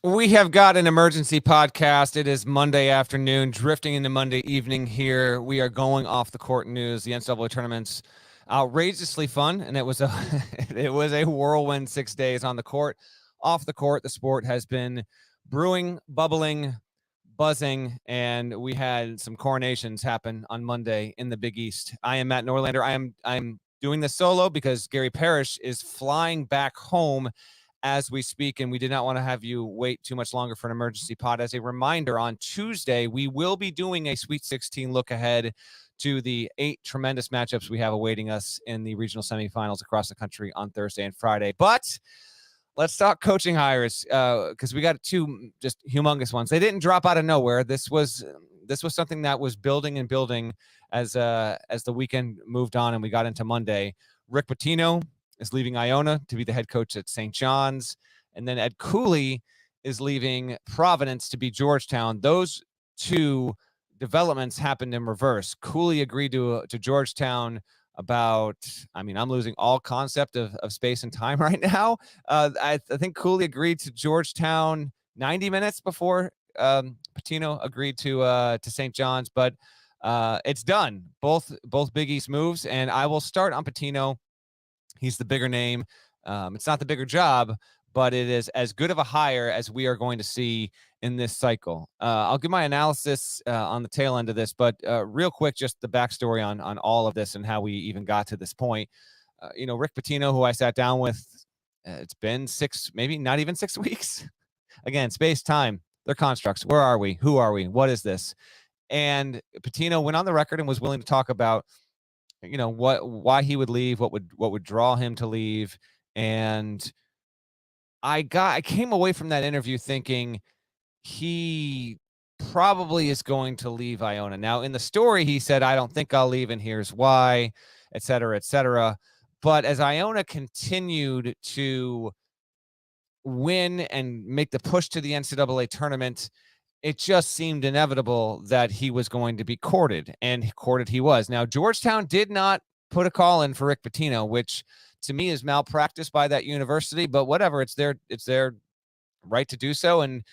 We have got an emergency podcast. It is Monday afternoon, drifting into Monday evening here. We are going off the court news. The NCAA tournament's outrageously fun, and it was a it was a whirlwind 6 days on the court. Off the court, the sport has been brewing, bubbling, buzzing, and we had some coronations happen on Monday in the Big East. I am Matt Norlander. I'm doing this solo because Gary Parrish is flying back home as we speak, and we did not want to have you wait too much longer for an emergency pod. As a reminder, on Tuesday, we will be doing a Sweet 16 look ahead to the 8 tremendous matchups we have awaiting us in the regional semifinals across the country on Thursday and Friday. But let's talk coaching hires because we got 2 just humongous ones. They didn't drop out of nowhere. This was something that was building and building as the weekend moved on and we got into Monday. Rick Pitino is leaving Iona to be the head coach at St. John's. And then Ed Cooley is leaving Providence to be Georgetown. Those 2 developments happened in reverse. Cooley agreed to Georgetown about, I'm losing all concept of space and time right now. I think Cooley agreed to Georgetown 90 minutes before Pitino agreed to St. John's, but it's done. Both Big East moves, and I will start on Pitino. He's the bigger name. It's not the bigger job, but it is as good of a hire as we are going to see in this cycle. I'll give my analysis on the tail end of this, but real quick, just the backstory on all of this and how we even got to this point. Rick Pitino, who I sat down with, it's been 6, maybe not even 6 weeks. Again, space, time, they're constructs. Where are we? Who are we? What is this? And Pitino went on the record and was willing to talk about why he would leave, what would draw him to leave. And I came away from that interview thinking he probably is going to leave Iona. Now, in the story, he said, I don't think I'll leave, and here's why, et cetera, et cetera. But as Iona continued to win and make the push to the NCAA tournament, it just seemed inevitable that he was going to be courted, and courted he was. Now, Georgetown did not put a call in for Rick Pitino, which to me is malpractice by that university, but whatever, it's their right to do so. And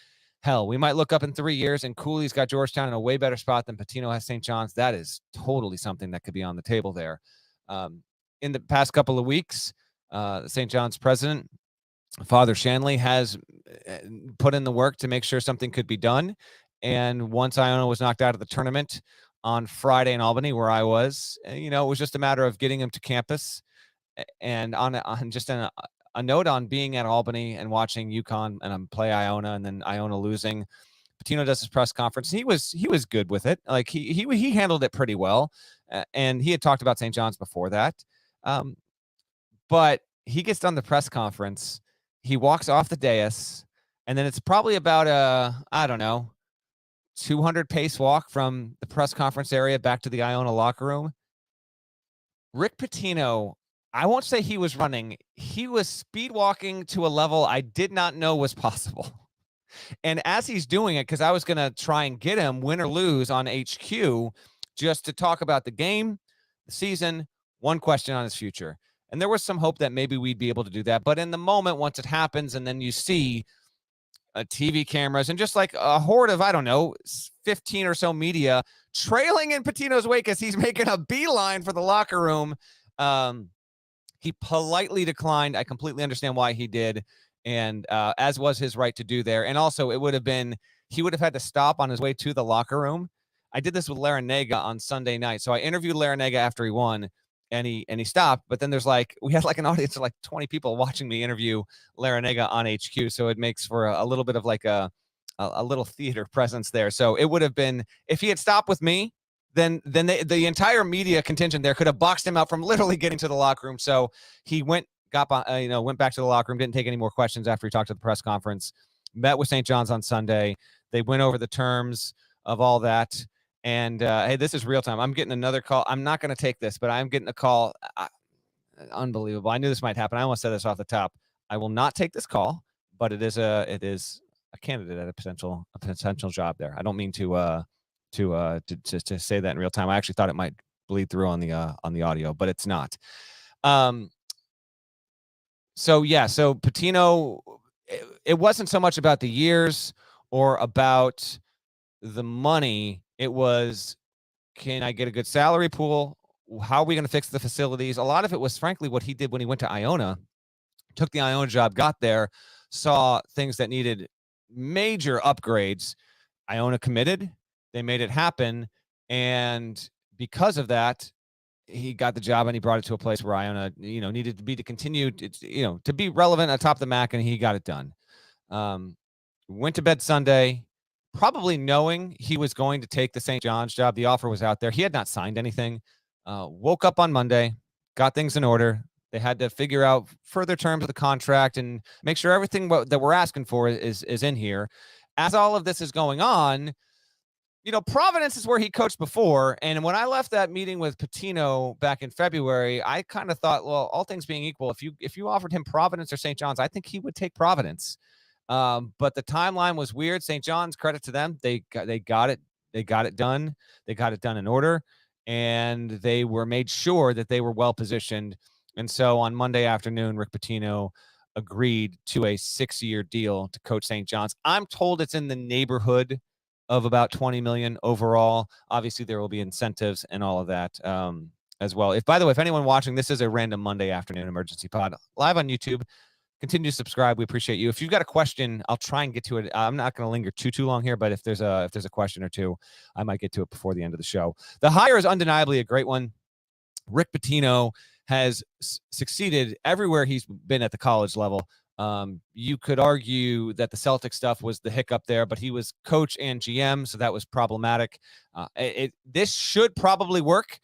hell, we might look up in 3 years and Cooley's got Georgetown in a way better spot than Pitino has St. John's. That is totally something that could be on the table there. In the past couple of weeks, St. John's president, Father Shanley, has put in the work to make sure something could be done. And once Iona was knocked out of the tournament on Friday in Albany, where I was, it was just a matter of getting him to campus. And on just a note on being at Albany and watching UConn and play Iona, and then Iona losing, Pitino does his press conference. He was good with it. Like he handled it pretty well. And he had talked about St. John's before that. But he gets done the press conference. He walks off the dais, and then it's probably about I don't know, 200 pace walk from the press conference area back to the Iona locker room. Rick Pitino, I won't say he was running. He was speed walking to a level I did not know was possible. And as he's doing it, because I was going to try and get him, win or lose, on HQ, just to talk about the game, the season, one question on his future. And there was some hope that maybe we'd be able to do that. But in the moment, once it happens, and then you see TV cameras and just like a horde of, 15 or so media trailing in Pitino's wake as he's making a beeline for the locker room, he politely declined. I completely understand why he did, and as was his right to do there. And also, he would have had to stop on his way to the locker room. I did this with Larinaga on Sunday night. So I interviewed Larinaga after he won. And he stopped, but then we had an audience of 20 people watching me interview Larinaga on HQ. So it makes for a little bit of a little theater presence there. So it would have been, if he had stopped with me, then the entire media contingent there could have boxed him out from literally getting to the locker room. So he went back to the locker room, didn't take any more questions after he talked to the press conference, met with St. John's on Sunday. They went over the terms of all that. And, hey, this is real time. I'm getting another call. I'm not going to take this, but I'm getting a call. Unbelievable. I knew this might happen. I almost said this off the top. I will not take this call, but it is a candidate at a potential job there. I don't mean to say that in real time. I actually thought it might bleed through on the audio, but it's not. So Pitino, it wasn't so much about the years or about the money. It was, can I get a good salary pool? How are we going to fix the facilities? A lot of it was, frankly, what he did when he went to Iona, took the Iona job, got there, saw things that needed major upgrades. Iona committed. They made it happen. And because of that, he got the job and he brought it to a place where Iona, needed to be to continue, to be relevant atop the MAC, and he got it done. Went to bed Sunday, probably knowing he was going to take the St. John's job. The offer was out there. He had not signed anything. Woke up on Monday, got things in order. They had to figure out further terms of the contract and make sure everything that we're asking for is in here. As all of this is going on, Providence is where he coached before. And when I left that meeting with Pitino back in February, I kind of thought, well, all things being equal, if you offered him Providence or St. John's, I think he would take Providence. But the timeline was weird. St. John's, credit to them. They got it. They got it done. They got it done in order. And they were made sure that they were well positioned. And so on Monday afternoon, Rick Pitino agreed to a 6-year deal to coach St. John's. I'm told it's in the neighborhood of about $20 million overall. Obviously, there will be incentives and all of that as well. By the way, if anyone watching, this is a random Monday afternoon emergency pod live on YouTube. Continue to subscribe. We appreciate you. If you've got a question, I'll try and get to it. I'm not going to linger too long here, but if there's a question or two, I might get to it before the end of the show. The hire is undeniably a great one. Rick Pitino has succeeded everywhere he's been at the college level. You could argue that the Celtic stuff was the hiccup there, but he was coach and GM, so that was problematic. This should probably work,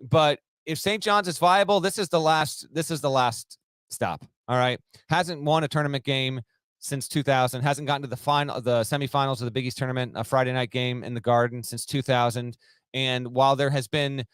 but if St. John's is viable, this is the last stop. All right. Hasn't won a tournament game since 2000. Hasn't gotten to the semifinals of the Big East tournament, a Friday night game in the Garden since 2000. And while there has been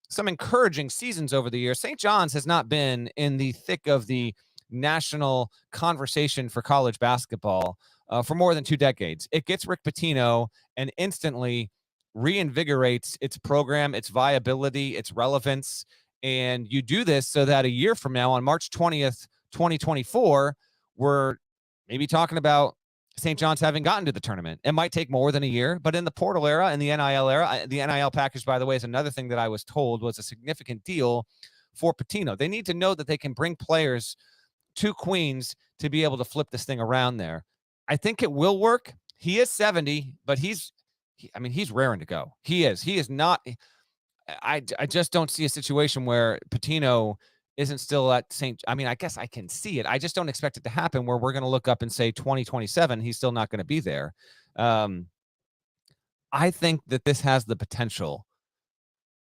some encouraging seasons over the years, St. John's has not been in the thick of the national conversation for college basketball for more than 2 decades. It gets Rick Pitino and instantly reinvigorates its program, its viability, its relevance. And you do this so that a year from now, on March 20th, 2024, we're maybe talking about St. John's having gotten to the tournament. It might take more than a year, but in the portal era, in the NIL era, the NIL package, by the way, is another thing that I was told was a significant deal for Pitino. They need to know that they can bring players to Queens to be able to flip this thing around there. I think it will work. He is 70, but he's raring to go. He is not. I just don't see a situation where Pitino isn't still at St. I guess I can see it. I just don't expect it to happen where we're going to look up and say 2027, he's still not going to be there. I think that this has the potential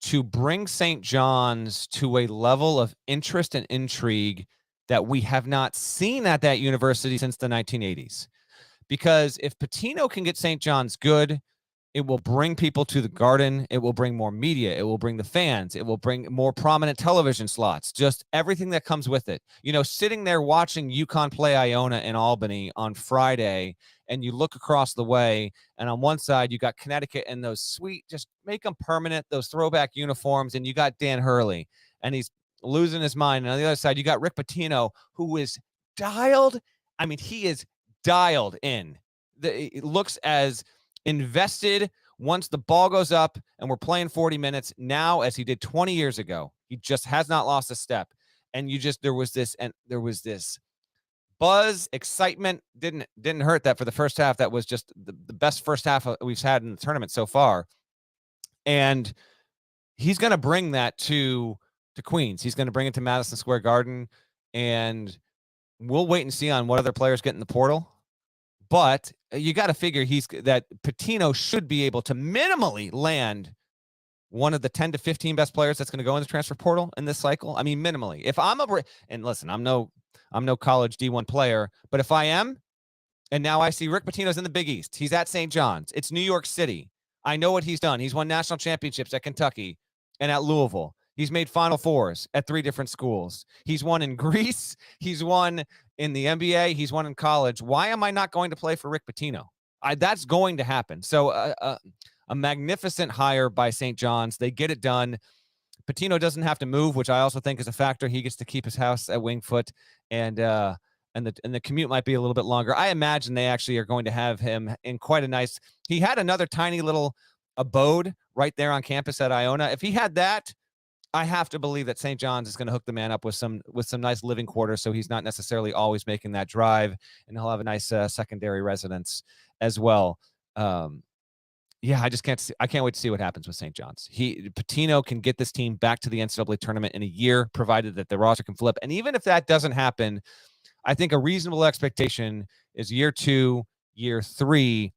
to bring St. John's to a level of interest and intrigue that we have not seen at that university since the 1980s. Because if Pitino can get St. John's good, it will bring people to the Garden. It will bring more media. It will bring the fans. It will bring more prominent television slots, just everything that comes with it. Sitting there watching UConn play Iona in Albany on Friday, and you look across the way, and on one side, you got Connecticut and those sweet, just make them permanent, those throwback uniforms, and you got Dan Hurley, and he's losing his mind. And on the other side, you got Rick Pitino, who is dialed. He is dialed in. It looks as invested once the ball goes up and we're playing 40 minutes now as he did 20 years ago. He just has not lost a step. And there was this buzz, excitement. Didn't hurt that for the first half. That was just the best first half we've had in the tournament so far. And he's going to bring that to Queens. He's going to bring it to Madison Square Garden, and we'll wait and see on what other players get in the portal. But you got to figure that Pitino should be able to minimally land one of the 10 to 15 best players that's going to go in the transfer portal in this cycle. Minimally. If I'm and listen, I'm no college D1 player, but if I am, and now I see Rick Pitino's in the Big East, he's at St. John's, it's New York City. I know what he's done. He's won national championships at Kentucky and at Louisville. He's made Final Fours at 3 different schools. He's won in Greece. He's won in the NBA. He's won in college. Why am I not going to play for Rick Pitino? That's going to happen. So a magnificent hire by St. John's. They get it done. Pitino doesn't have to move, which I also think is a factor. He gets to keep his house at Wingfoot, and and the commute might be a little bit longer. I imagine they actually are going to have him in quite a nice. He had another tiny little abode right there on campus at Iona. If he had that, I have to believe that St. John's is going to hook the man up with some nice living quarters, so he's not necessarily always making that drive, and he'll have a nice secondary residence as well. Yeah, I can't wait to see what happens with St. John's. Pitino can get this team back to the NCAA tournament in a year, provided that the roster can flip. And even if that doesn't happen, I think a reasonable expectation is year 2, year 3,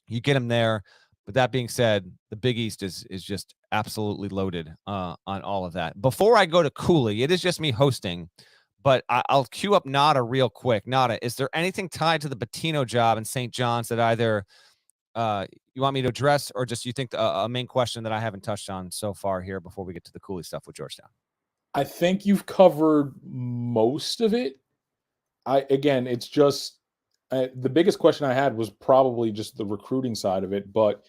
you get him there. But that being said, the Big East is just absolutely loaded on all of that. Before I go to Cooley, it is just me hosting, but I'll queue up Nada real quick. Nada, is there anything tied to the Pitino job in St. John's that either you want me to address, or just you think a main question that I haven't touched on so far here before we get to the Cooley stuff with Georgetown? I think you've covered most of it. It's just the biggest question I had was probably just the recruiting side of it, but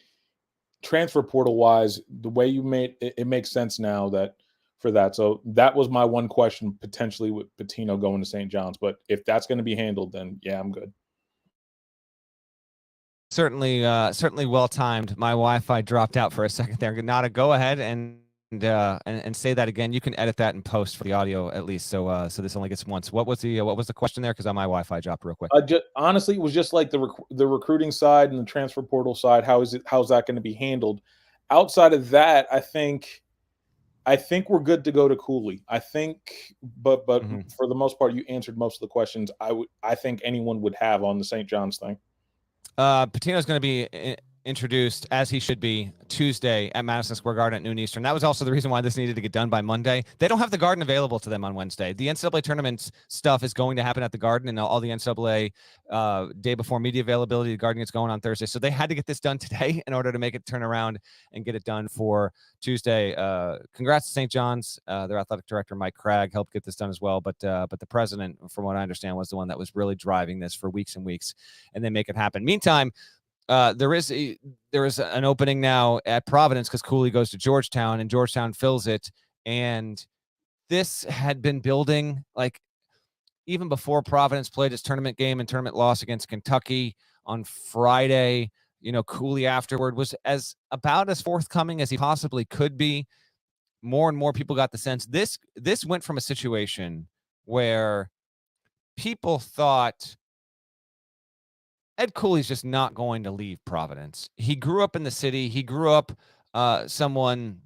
transfer portal wise, the way you made it makes sense now that for that. So that was my one question potentially with Pitino going to St. John's, but if that's going to be handled, then yeah, I'm good. Certainly well timed. My Wi-Fi dropped out for a second there. Nada, go ahead and say that again. You can edit that and post for the audio at least. So this only gets once. What was the question there? Because my Wi-Fi dropped real quick. Honestly, it was just like the recruiting side and the transfer portal side. How's that going to be handled? Outside of that, I think we're good to go to Cooley. I think, but for the most part, you answered most of the questions I think anyone would have on the St. John's thing. Pitino's going to be introduced, as he should be, Tuesday at Madison Square Garden at noon Eastern. That was also the reason why this needed to get done by Monday. They don't have the Garden available to them on Wednesday. The NCAA tournament stuff is going to happen at the Garden, and all the NCAA day before media availability, the Garden gets going on Thursday. So they had to get this done today in order to make it turn around and get it done for Tuesday. Congrats to St. John's. Their athletic director, Mike Cragg, helped get this done as well. But the president, from what I understand, was the one that was really driving this for weeks and weeks, and they make it happen. Meantime, there is an opening now at Providence because Cooley goes to Georgetown and Georgetown fills it. And this had been building like even before Providence played its tournament game and tournament loss against Kentucky on Friday. Cooley afterward was about as forthcoming as he possibly could be. More and more people got the sense this went from a situation where people thought Ed Cooley's just not going to leave Providence. He grew up in the city. He grew up someone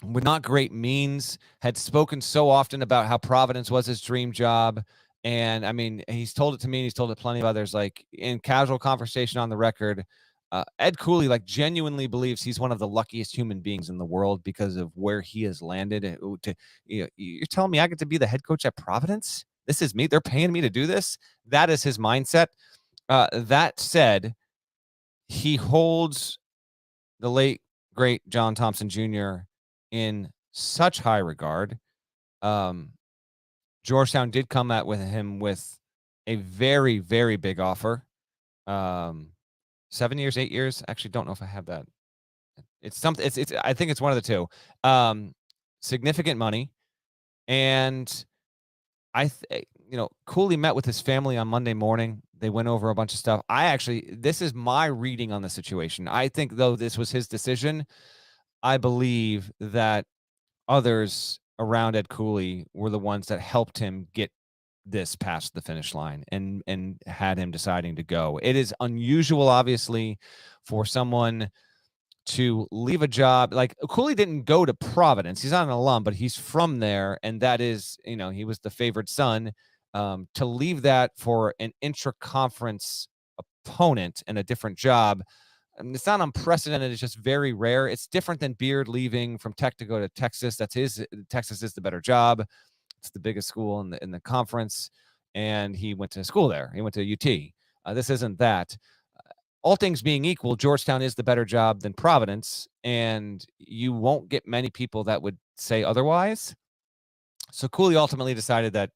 with not great means, had spoken so often about how Providence was his dream job. And I mean, he's told it to me and he's told it plenty of others, like in casual conversation on the record. Ed Cooley genuinely believes he's one of the luckiest human beings in the world because of where he has landed. You're telling me I get to be the head coach at Providence? This is me. They're paying me to do this. That is his mindset. That said, he holds the late, great John Thompson Jr. in such high regard. Georgetown did come out with him with a very, very big offer. 7 years, 8 years. Actually, don't know if I have that. It's something. It's. I think it's one of the two. Significant money, and Cooley met with his family on Monday morning. They went over a bunch of stuff. This is my reading on the situation. I think, though, this was his decision. I believe that others around Ed Cooley were the ones that helped him get this past the finish line and had him deciding to go. It is unusual, obviously, for someone to leave a job. Like, Cooley didn't go to Providence. He's not an alum, but he's from there. And that is, he was the favored son. To leave that for an intra-conference opponent and a different job, I mean, it's not unprecedented. It's just very rare. It's different than Beard leaving from Tech to go to Texas. Texas is the better job. It's the biggest school in the conference, and he went to school there. He went to UT. This isn't that. All things being equal, Georgetown is the better job than Providence, and you won't get many people that would say otherwise. So Cooley ultimately decided that,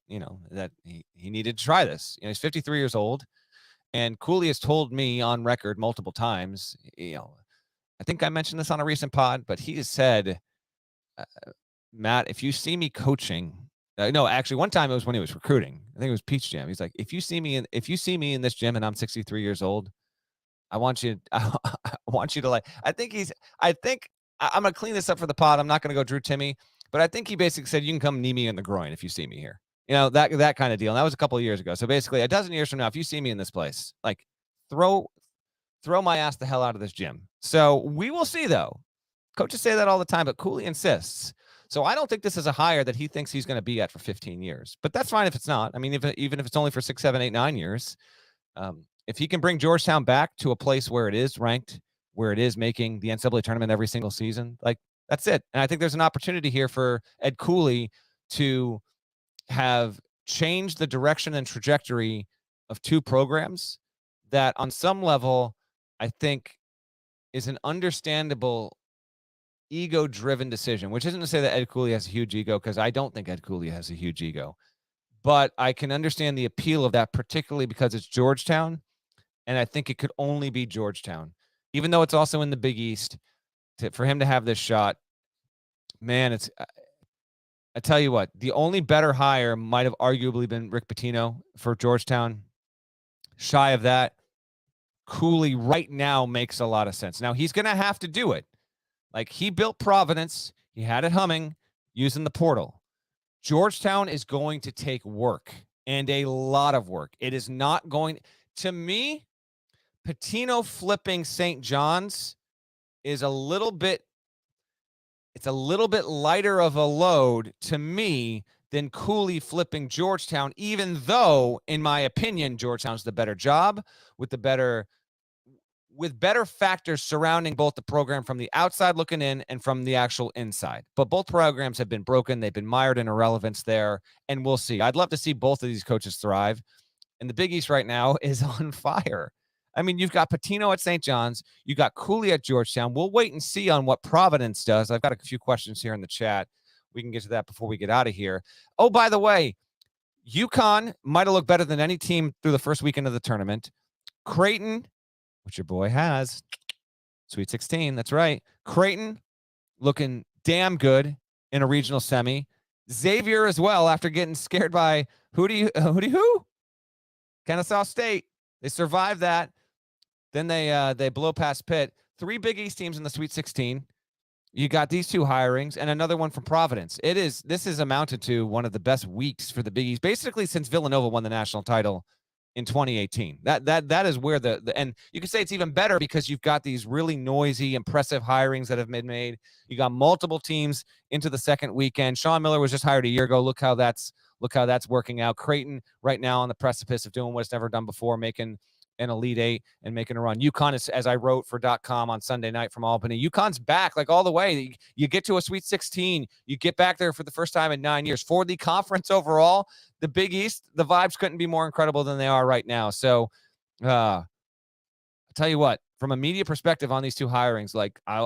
that he needed to try this. He's 53 years old, and Cooley has told me on record multiple times, I think I mentioned this on a recent pod, but he has said, Matt, if you see me coaching No, actually, one time it was when he was recruiting. I think it was Peach Jam. He's like, if you see me in this gym and I'm 63 years old, I want you. I want you to like. I think I'm gonna clean this up for the pod. I'm not gonna go Drew Timmy, but I think he basically said you can come knee me in the groin if you see me here. That kind of deal. And that was a couple of years ago. So basically, a dozen years from now, if you see me in this place, like throw my ass the hell out of this gym. So we will see, though. Coaches say that all the time, but Cooley insists. So I don't think this is a hire that he thinks he's going to be at for 15 years. But that's fine if it's not. I mean, even if it's only for 6, 7, 8, 9 years, if he can bring Georgetown back to a place where it is ranked, where it is making the NCAA tournament every single season, like that's it. And I think there's an opportunity here for Ed Cooley to have changed the direction and trajectory of two programs that on some level, I think is an understandable ego-driven decision, which isn't to say that Ed Cooley has a huge ego, because I don't think Ed Cooley has a huge ego. But I can understand the appeal of that, particularly because it's Georgetown, and I think it could only be Georgetown. Even though it's also in the Big East, for him to have this shot, man, it's I tell you what, the only better hire might have arguably been Rick Pitino for Georgetown. Shy of that, Cooley right now makes a lot of sense. Now, he's going to have to do it. Like, he built Providence. He had it humming using the portal. Georgetown is going to take work, and a lot of work. It is not going to me. Pitino flipping St. John's is a little bit lighter of a load to me than Cooley flipping Georgetown, even though, in my opinion, Georgetown's the better job with better factors surrounding both the program from the outside looking in and from the actual inside. But both programs have been broken. They've been mired in irrelevance there, and we'll see. I'd love to see both of these coaches thrive. And the Big East right now is on fire. I mean, you've got Pitino at St. John's. You got Cooley at Georgetown. We'll wait and see on what Providence does. I've got a few questions here in the chat. We can get to that before we get out of here. Oh, by the way, UConn might have looked better than any team through the first weekend of the tournament. Creighton, which your boy has, Sweet 16, that's right. Creighton looking damn good in a regional semi. Xavier as well, after getting scared by who? Kennesaw State. They survived that. Then they blow past Pitt. 3 Big East teams in the Sweet 16. You got these 2 hirings and another one from Providence. This is amounted to one of the best weeks for the Big East, basically since Villanova won the national title in 2018. That is where and you can say it's even better because you've got these really noisy, impressive hirings that have been made. You got multiple teams into the second weekend. Sean Miller was just hired a year ago. Look how that's working out. Creighton right now on the precipice of doing what it's never done before, making an Elite Eight and making a run. UConn is, as I wrote for .com on Sunday night from Albany, UConn's back like all the way. You get to a Sweet 16. You get back there for the first time in 9 years. For the conference overall, the Big East, the vibes couldn't be more incredible than they are right now. So I'll tell you what, from a media perspective on these 2 hirings, like I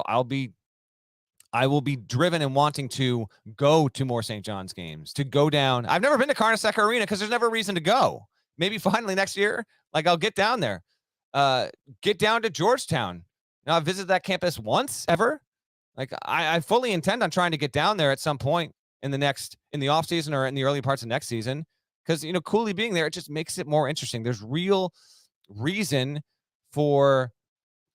will be driven and wanting to go to more St. John's games, to go down. I've never been to Carnesecca Arena because there's never a reason to go. Maybe finally next year, like I'll get down there. Get down to Georgetown. Now, I've visited that campus once ever. Like I fully intend on trying to get down there at some point in the off season or in the early parts of next season. Because, Cooley being there, it just makes it more interesting. There's real reason for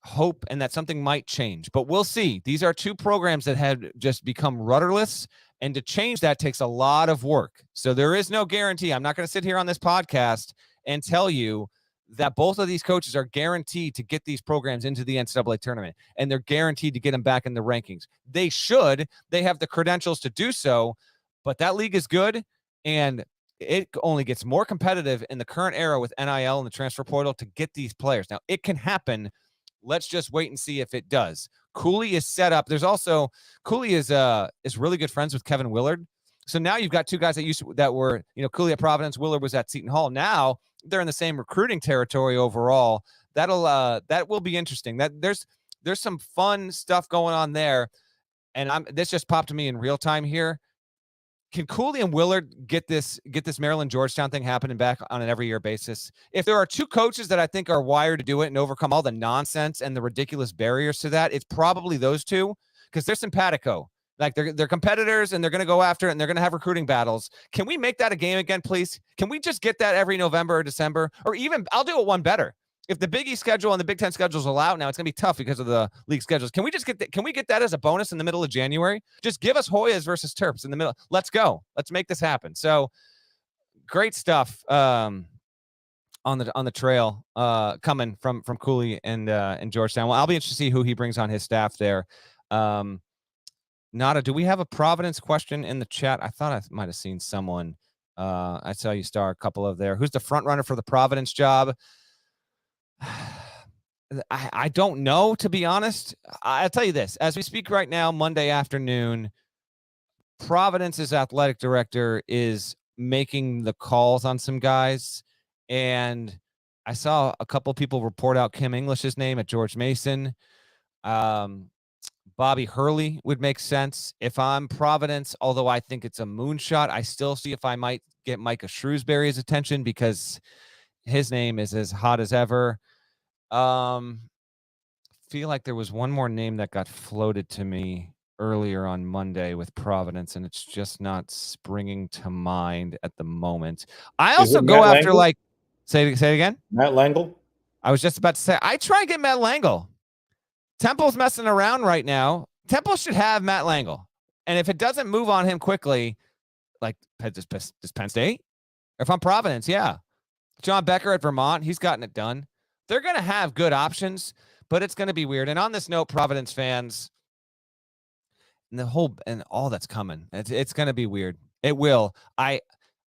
hope and that something might change, but we'll see. These are 2 programs that have just become rudderless, and to change that takes a lot of work. So there is no guarantee. I'm not going to sit here on this podcast and tell you that both of these coaches are guaranteed to get these programs into the NCAA tournament, and they're guaranteed to get them back in the rankings. They should. They have the credentials to do so, but that league is good, and it only gets more competitive in the current era with NIL and the transfer portal to get these players. Now, it can happen. Let's just wait and see if it does. Cooley is set up. There's also Cooley is really good friends with Kevin Willard. So now you've got 2 guys that were Cooley at Providence, Willard was at Seton Hall. Now they're in the same recruiting territory overall. That will be interesting. That there's some fun stuff going on there. And this just popped to me in real time here. Can Cooley and Willard get this Maryland Georgetown thing happening back on an every year basis? If there are 2 coaches that I think are wired to do it and overcome all the nonsense and the ridiculous barriers to that, it's probably those 2, because they're simpatico. Like they're competitors and they're going to go after it and they're going to have recruiting battles. Can we make that a game again, please? Can we just get that every November or December? Or even, I'll do it one better. If the Big East schedule and the Big Ten schedules allow, now it's going to be tough because of the league schedules. Can we just get that? Can we get that as a bonus in the middle of January? Just give us Hoyas versus Terps in the middle. Let's go. Let's make this happen. So great stuff on the trail coming from Cooley and Georgetown. Well, I'll be interested to see who he brings on his staff there. Nada, do we have a Providence question in the chat? I thought I might have seen someone. I saw you star a couple of there. Who's the front runner for the Providence job? I don't know, to be honest. I'll tell you this. As we speak right now, Monday afternoon, Providence's athletic director is making the calls on some guys. And I saw a couple people report out Kim English's name at George Mason. Bobby Hurley would make sense. If I'm Providence, although I think it's a moonshot, I still see if I might get Micah Shrewsbury's attention because his name is as hot as ever. Feel like there was one more name that got floated to me earlier on Monday with Providence, and it's just not springing to mind at the moment. I also go after Langle? like say it again. Matt Langle. I was just about to say I try and get Matt Langle. Temple's messing around right now. Temple should have Matt Langle, and if it doesn't move on him quickly, like does Penn State? Or if I'm Providence, yeah, John Becker at Vermont, he's gotten it done. They're going to have good options, but it's going to be weird. And on this note, Providence fans, and all that's coming, it's going to be weird. It will. I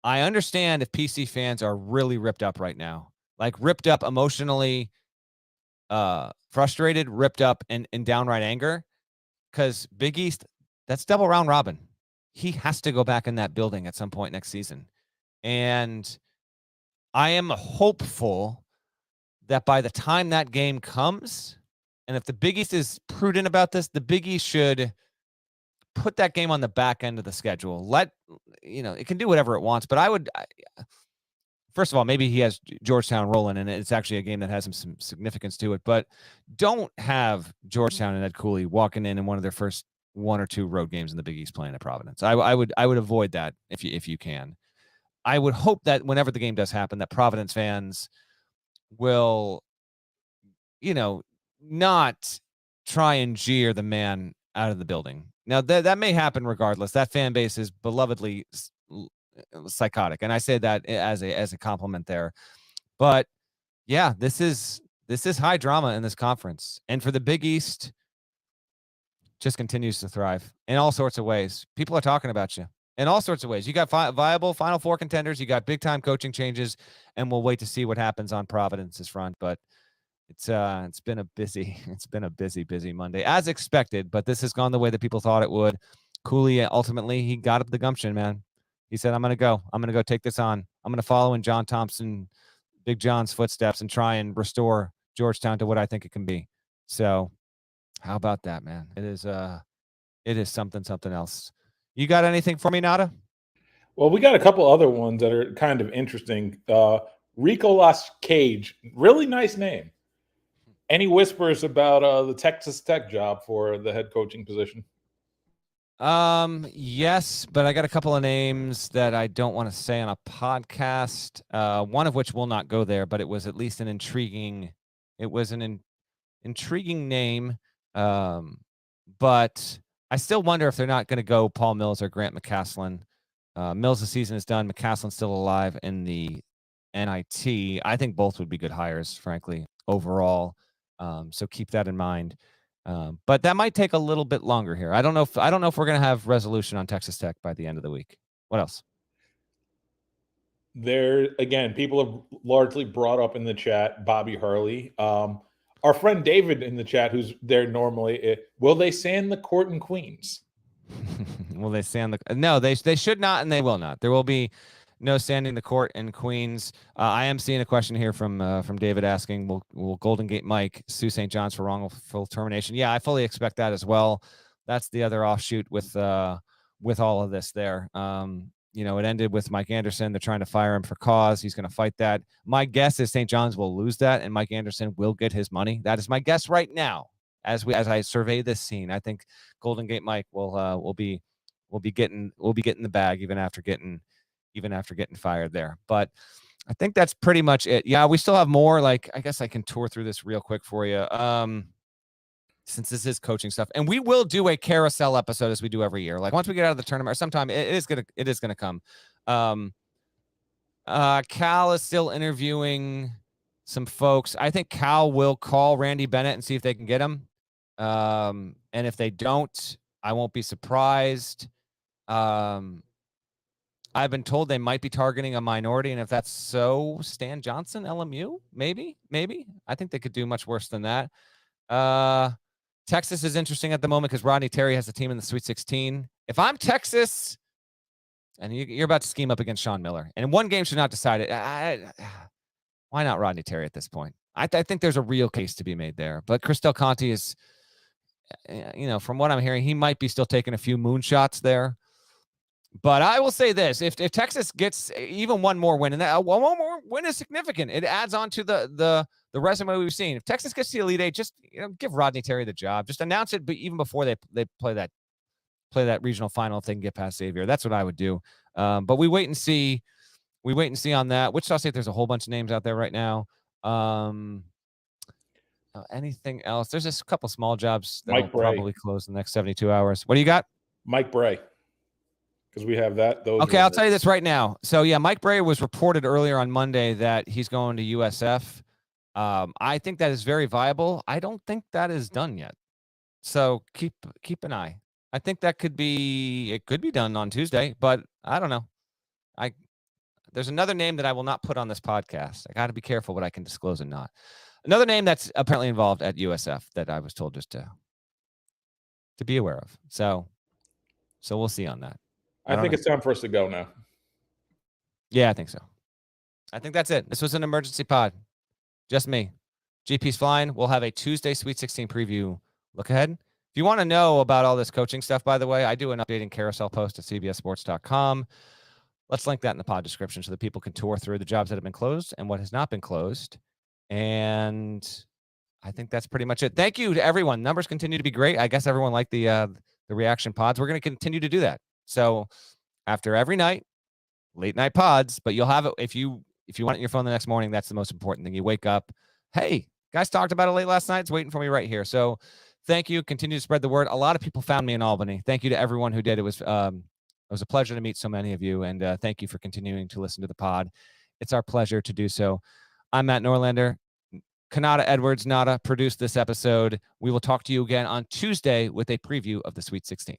understand if PC fans are really ripped up right now, like ripped up emotionally, frustrated, ripped up, and downright anger, because Big East, that's double round robin. He has to go back in that building at some point next season. And I am hopeful that by the time that game comes, and if the Big East is prudent about this, the Big East should put that game on the back end of the schedule. It can do whatever it wants, but first of all, maybe he has Georgetown rolling, and it's actually a game that has some significance to it, but don't have Georgetown and Ed Cooley walking in one of their first one or two road games in the Big East playing at Providence. I would avoid that if you can. I would hope that whenever the game does happen, that Providence fans will, not try and jeer the man out of the building. Now that may happen regardless. That fan base is belovedly psychotic, and I say that as a compliment there. But yeah, this is high drama in this conference, and for the Big East, just continues to thrive in all sorts of ways. People are talking about you in all sorts of ways. You got viable Final Four contenders. You got big time coaching changes, and we'll wait to see what happens on Providence's front. But it's been a busy Monday as expected. But this has gone the way that people thought it would. Cooley ultimately he got up the gumption, man. He said, I'm gonna go take this on. I'm gonna follow in John Thompson, Big John's footsteps, and try and restore Georgetown to what I think it can be. So how about that, man? It is something else. You got anything for me, Nada? Well, we got a couple other ones that are kind of interesting. Rico Las Cage, really nice name. Any whispers about the Texas Tech job for the head coaching position? Yes, but I got a couple of names that I don't want to say on a podcast. One of which will not go there, but it was at least an intriguing name. But I still wonder if they're not going to go Paul Mills or Grant McCaslin. Mills' season is done. McCaslin's still alive in the NIT. I think both would be good hires, frankly, overall. So keep that in mind. But that might take a little bit longer here. I don't know if we're going to have resolution on Texas Tech by the end of the week. What else? There again, people have largely brought up in the chat Bobby Hurley. Our friend David in the chat, who's there normally, will they sand the court in Queens? Will they sand the? No, they should not, and they will not. There will be no sanding the court in Queens. I am seeing a question here from David asking, will Golden Gate Mike sue St. John's for wrongful termination? Yeah, I fully expect that as well. That's the other offshoot with all of this there. It ended with Mike Anderson. They're trying to fire him for cause. He's going to fight that. My guess is St. John's will lose that, and Mike Anderson will get his money. That is my guess right now. as I survey this scene. I think Golden Gate Mike will be getting the bag even after getting fired there. But I think that's pretty much it. Yeah, we still have more. Like, I guess I can tour through this real quick for you. Since this is coaching stuff, and we will do a carousel episode as we do every year. Like once we get out of the tournament, or sometime it is gonna come. Cal is still interviewing some folks. I think Cal will call Randy Bennett and see if they can get him. And if they don't, I won't be surprised. I've been told they might be targeting a minority, and if that's so, Stan Johnson, LMU, maybe. I think they could do much worse than that. Texas is interesting at the moment because Rodney Terry has a team in the Sweet 16. If I'm Texas, and you're about to scheme up against Sean Miller, and one game should not decide it, why not Rodney Terry at this point? I think there's a real case to be made there. But Chris Del Conte is, from what I'm hearing, he might be still taking a few moonshots there. But I will say this: if Texas gets even one more win, and that one more win is significant, it adds on to the resume we've seen. If Texas gets to the Elite Eight, just give Rodney Terry the job. Just announce it, but even before they play that regional final, if they can get past Xavier, that's what I would do. But we wait and see. We wait and see on that. Wichita State, there's a whole bunch of names out there right now. Anything else? There's just a couple small jobs that will probably close in the next 72 hours. What do you got? Mike Bray. Because we have that. Okay, I'll tell you this right now. So, yeah, Mike Bray was reported earlier on Monday that he's going to USF. I think that is very viable. I don't think that is done yet. So keep an eye. I think it could be done on Tuesday, but I don't know. There's another name that I will not put on this podcast. I got to be careful what I can disclose and not. Another name that's apparently involved at USF that I was told just to be aware of. So we'll see on that. I think it's time for us to go now. Yeah, I think so. I think that's it. This was an emergency pod. Just me. GP's flying. We'll have a Tuesday Sweet 16 preview look ahead. If you want to know about all this coaching stuff, by the way, I do an updating carousel post at cbssports.com. Let's link that in the pod description so that people can tour through the jobs that have been closed and what has not been closed. And I think that's pretty much it. Thank you to everyone. Numbers continue to be great. I guess everyone liked the reaction pods. We're going to continue to do that. So after every night, late night pods, but you'll have it if you want it in your phone the next morning. That's the most important thing. You wake up, hey, guys talked about it late last night. It's waiting for me right here. So thank you. Continue to spread the word. A lot of people found me in Albany. Thank you to everyone who did. It was a pleasure to meet so many of you, and thank you for continuing to listen to the pod. It's our pleasure to do so. I'm Matt Norlander. Kanata Edwards Nada produced this episode. We will talk to you again on Tuesday with a preview of the Sweet 16.